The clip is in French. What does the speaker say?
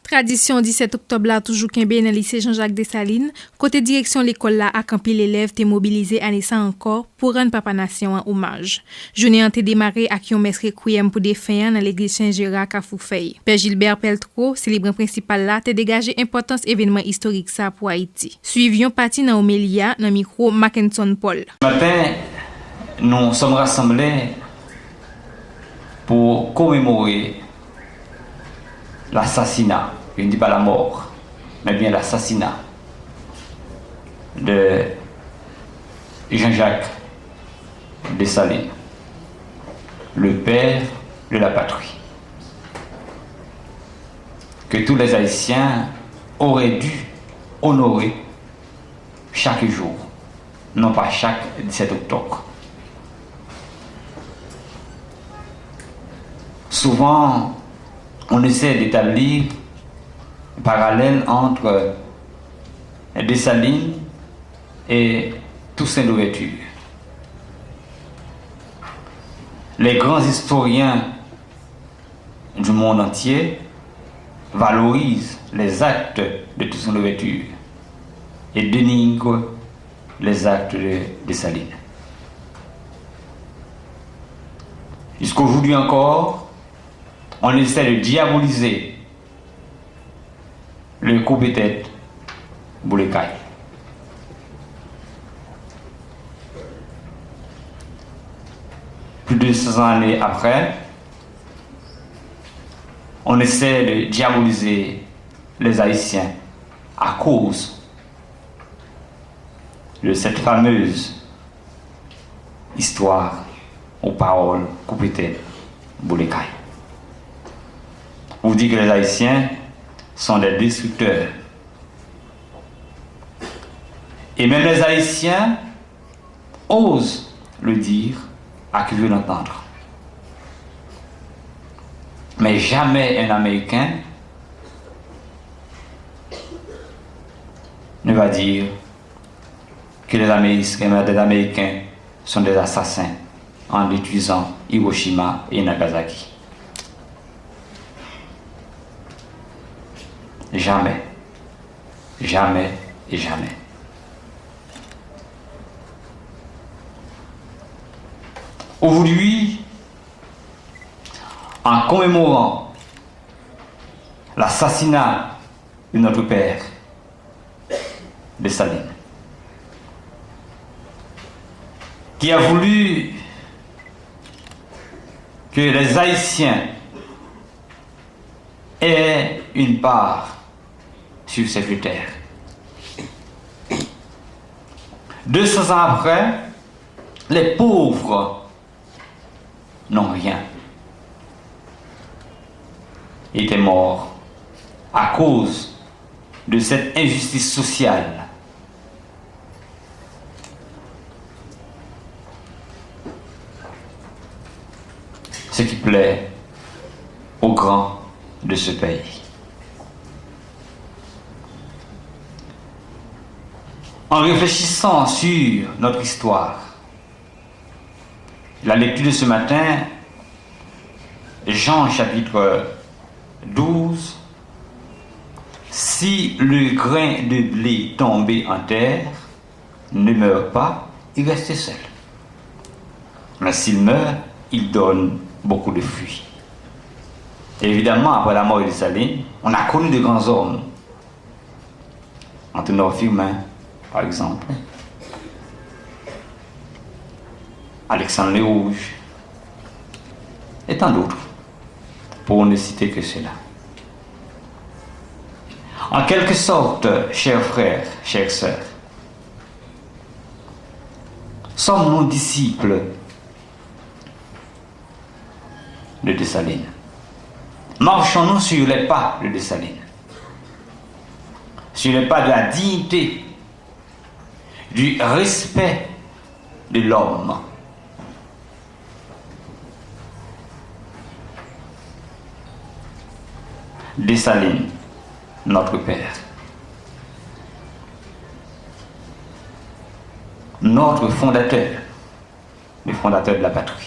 Tradition 17 octobre là toujours kembe dans lycée Jean-Jacques Dessalines, côté direction l'école là a campé l'élève t'est mobilisé à naissant encore pour rendre papa nation un hommage. Journée a été démarré avec un messe requiem pour défunt dans l'église Saint-Gérard Kafoufei. Père Gilbert Peltro, célébrant principal là, t'est dégagé importance événement historique ça pour Haïti. Suivions parti dans Omélia dans micro Mackinson Paul. Ce matin, nous sommes rassemblés pour commémorer l'assassinat, je ne dis pas la mort, mais bien l'assassinat de Jean-Jacques Dessalines, le père de la patrie, que tous les Haïtiens auraient dû honorer chaque jour, non pas chaque 17 octobre. Souvent, on essaie d'établir un parallèle entre Dessalines et Toussaint Louverture. Les grands historiens du monde entier valorisent les actes de Toussaint Louverture et dénigrent les actes de Dessalines. Jusqu'aujourd'hui encore, on essaie de diaboliser le coup de tête Boulecaille. Plus de 100 années après, on essaie de diaboliser les Haïtiens à cause de cette fameuse histoire aux paroles coup de tête Boulecaille. On vous dit que les Haïtiens sont des destructeurs. Et même les Haïtiens osent le dire à qui veut l'entendre. Mais jamais un Américain ne va dire que les Américains sont des assassins en détruisant Hiroshima et Nagasaki. Jamais. Jamais et jamais. Aujourd'hui, en commémorant l'assassinat de notre père, Dessalines, qui a voulu que les Haïtiens aient une part sur cette terre. 200 ans après, les pauvres n'ont rien. Ils étaient morts à cause de cette injustice sociale. Ce qui plaît aux grands de ce pays. En réfléchissant sur notre histoire, la lecture de ce matin, Jean chapitre 12, si le grain de blé tombé en terre ne meurt pas, il reste seul. Mais s'il meurt, il donne beaucoup de fruits. Et évidemment, après la mort de Dessalines, on a connu de grands hommes. Antonin Firmin, par exemple, Alexandre Le Rouge, et tant d'autres, pour ne citer que cela. En quelque sorte, chers frères, chères sœurs, sommes-nous disciples de Dessalines? Marchons-nous sur les pas de Dessalines, sur les pas de la dignité, du respect de l'homme? Dessalines, notre père, notre fondateur, le fondateur de la patrie.